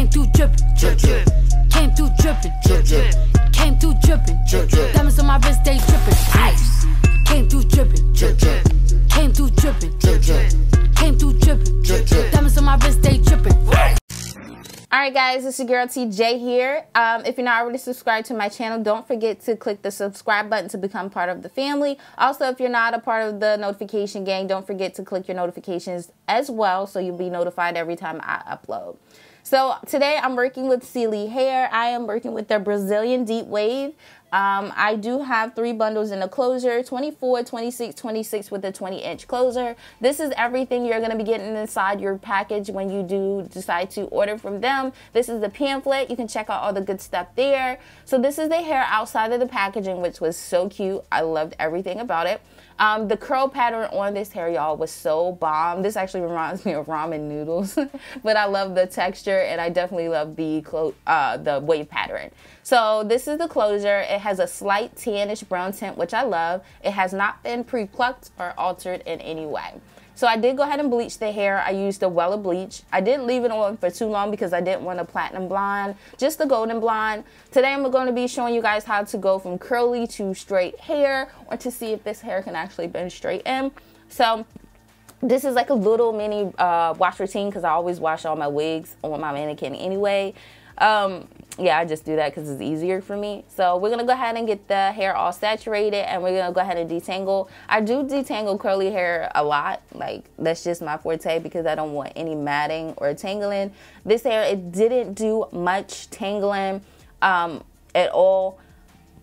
Came through drippin', drip, drip. Came through drippin', drip, drip. Came through drippin', drip, drip. Diamonds on my wrist, they drippin'. Ice. Came through drippin', drip, drip. Came through drippin', drip, drip. Came through drippin', drip, drip. Diamonds on my wrist, they drippin'. Alright guys, it's your girl Tei Jae here. If you're not already subscribed to my channel, don't forget to click the subscribe button to become part of the family. Also, if you're not a part of the notification gang, don't forget to click your notifications as well so you'll be notified every time I upload. So today I'm working with Celie Hair. I am working with their Brazilian Deep Wave. I do have 3 bundles in the closure, 24, 26, 26 with a 20-inch closure. This is everything you're going to be getting inside your package when you do decide to order from them. This is the pamphlet. You can check out all the good stuff there. So this is the hair outside of the packaging, which was so cute. I loved everything about it. The curl pattern on this hair, y'all, was so bomb. This actually reminds me of ramen noodles, but I love the texture and I definitely love the wave pattern. So this is the closure. It has a slight tannish brown tint, which I love. It has not been pre-plucked or altered in any way. So I did go ahead and bleach the hair. I used a Wella bleach. I didn't leave it on for too long because I didn't want a platinum blonde, just the golden blonde. Today I'm going to be showing you guys how to go from curly to straight hair, or to see if this hair can actually bend straight in. So this is like a little mini wash routine because I always wash all my wigs on my mannequin anyway. Yeah, I just do that because it's easier for me. So we're going to go ahead and get the hair all saturated and we're going to go ahead and detangle. I do detangle curly hair a lot. Like, that's just my forte because I don't want any matting or tangling. This hair, it didn't do much tangling at all.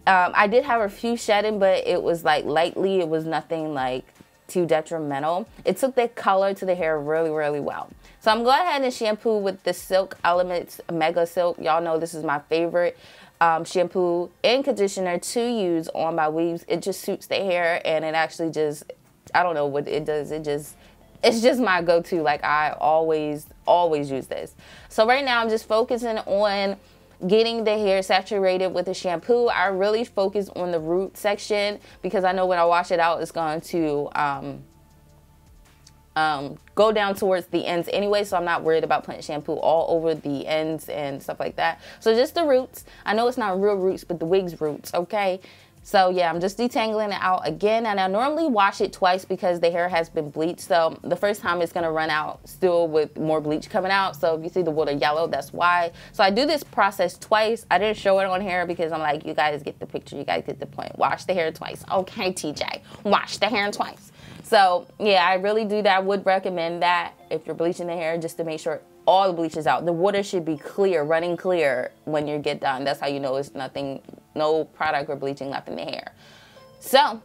I did have a few shedding, but it was like lightly. It was nothing like too detrimental. It took the color to the hair really, really well. So I'm going ahead and shampoo with the Silk Elements Mega Silk. Y'all know this is my favorite shampoo and conditioner to use on my weaves. It just suits the hair and it actually just, I don't know what it does. It's just my go-to. Like, I always use this. So right now I'm just focusing on getting the hair saturated with the shampoo. I really focus on the root section because I know when I wash it out, it's going to go down towards the ends anyway, so I'm not worried about putting shampoo all over the ends and stuff like that. So just the roots. I know it's not real roots, but the wig's roots, okay? So yeah, I'm just detangling it out again, and I normally wash it twice because the hair has been bleached. So the first time it's gonna run out still with more bleach coming out. So if you see the water yellow, that's why. So I do this process twice. I didn't show it on here because I'm like, you guys get the picture, you guys get the point. Wash the hair twice. Okay, Tei Jae, wash the hair twice. So yeah, I really do that. I would recommend that if you're bleaching the hair, just to make sure all the bleach is out. The water should be clear, running clear when you get done. That's how you know it's nothing, no product or bleaching left in the hair. So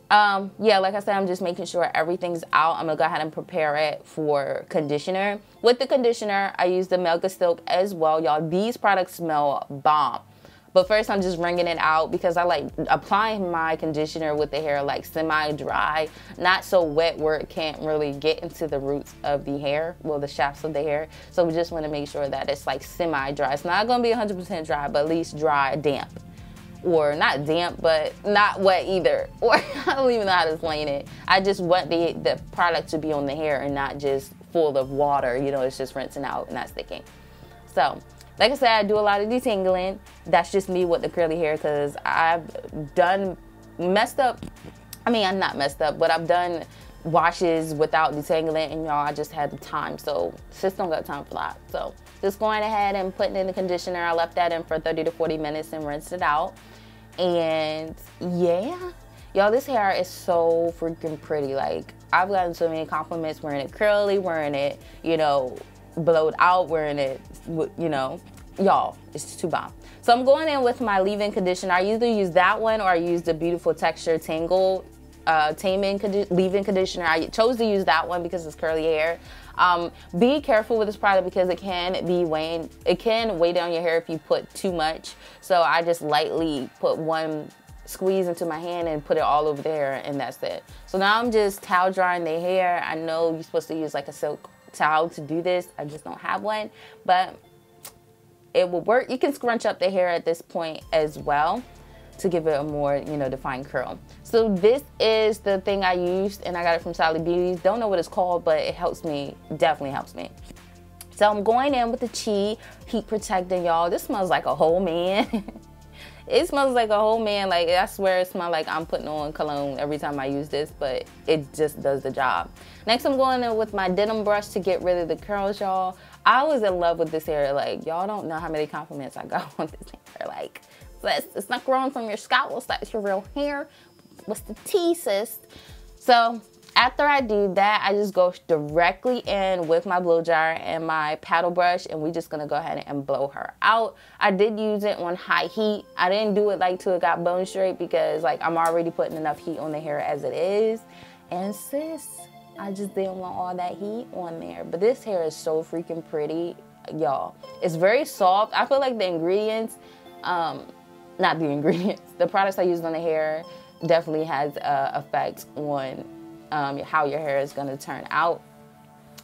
yeah, like I said, I'm just making sure everything's out. I'm gonna go ahead and prepare it for conditioner. With the conditioner, I use the Mega Silk as well, y'all. These products smell bomb. But first I'm just wringing it out because I like applying my conditioner with the hair like semi-dry, not so wet where it can't really get into the roots of the hair, well, the shafts of the hair. So we just want to make sure that it's like semi-dry. It's not going to be 100% dry, but at least dry, damp. Or not damp, but not wet either. Or I don't even know how to explain it. I just want the product to be on the hair and not just full of water. You know, it's just rinsing out and not sticking. So like I said, I do a lot of detangling. That's just me with the curly hair because I've done messed up. I mean, I'm not messed up, but I've done washes without detangling, and y'all, I just had the time. So sis don't got time for that. So just going ahead and putting in the conditioner. I left that in for 30 to 40 minutes and rinsed it out. And yeah, y'all, this hair is so freaking pretty. Like, I've gotten so many compliments wearing it curly, wearing it, you know, blowed out, wearing it, you know, y'all, it's too bomb. So I'm going in with my leave-in conditioner. I either use that one or I use the Beautiful Texture Tangle leave-in conditioner. I chose to use that one because it's curly hair. Be careful with this product because it can weigh down your hair if you put too much. So I just lightly put one squeeze into my hand and put it all over there, and that's it. So now I'm just towel drying the hair. I know you're supposed to use like a silk towel to do this. I just don't have one, but it will work. You can scrunch up the hair at this point as well to give it a more, you know, defined curl. So this is the thing I used, and I got it from Sally Beauty. Don't know what it's called, but it helps me, definitely helps me So I'm going in with the Chi heat protectant, y'all. This smells like a whole man. It smells like a whole man. Like, I swear it smells like I'm putting on cologne every time I use this, but it just does the job. Next, I'm going in with my denim brush to get rid of the curls, y'all. I was in love with this hair. Like, y'all don't know how many compliments I got on this hair. Like, it's not growing from your scalp. That's your real hair. What's the tea, sis? So after I do that, I just go directly in with my blow dryer and my paddle brush, and we're just gonna go ahead and blow her out. I did use it on high heat. I didn't do it like till it got bone straight because like I'm already putting enough heat on the hair as it is. And sis, I just didn't want all that heat on there. But this hair is so freaking pretty, y'all. It's very soft. I feel like the ingredients, not the ingredients, the products I used on the hair definitely has effect on how your hair is gonna turn out.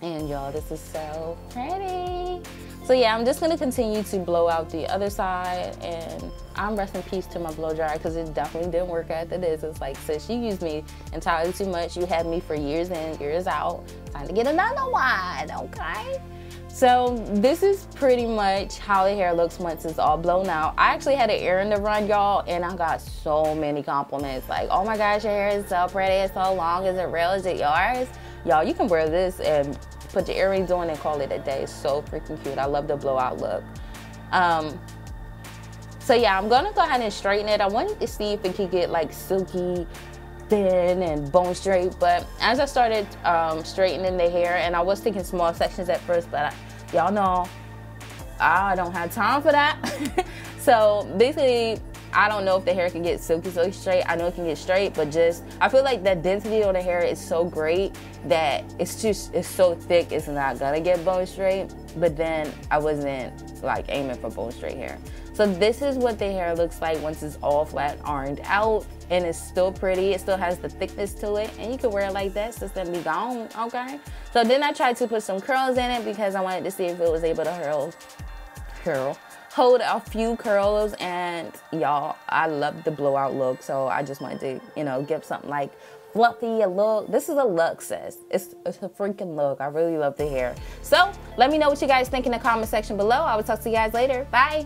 And y'all, this is so pretty. So yeah, I'm just gonna continue to blow out the other side, and I'm rest in peace to my blow dryer because it definitely didn't work after this. It's like, sis, you used me entirely too much. You had me for years in, years out. Time to get another one, okay? So this is pretty much how the hair looks once it's all blown out. I actually had an errand to run, y'all, and I got so many compliments. Like, oh my gosh, your hair is so pretty, it's so long, is it real, is it yours? Y'all, you can wear this and put your earrings on and call it a day. It's so freaking cute. I love the blowout look. So yeah, I'm gonna go ahead and straighten it. I wanted to see if it could get like silky, thin and bone straight, but as I started straightening the hair, and I was taking small sections at first, but y'all know I don't have time for that. So basically, I don't know if the hair can get silky straight. I know it can get straight, but just I feel like the density on the hair is so great that it's so thick it's not gonna get bone straight. But then I wasn't like aiming for bone straight hair. So this is what the hair looks like once it's all flat ironed out, and it's still pretty. It still has the thickness to it, and you can wear it like that, so it's gonna be gone, okay? So then I tried to put some curls in it because I wanted to see if it was able to hold a few curls, and y'all, I love the blowout look, so I just wanted to, you know, give something like fluffy a look. This is a look, sis. It's a freaking look. I really love the hair. So let me know what you guys think in the comment section below. I will talk to you guys later. Bye.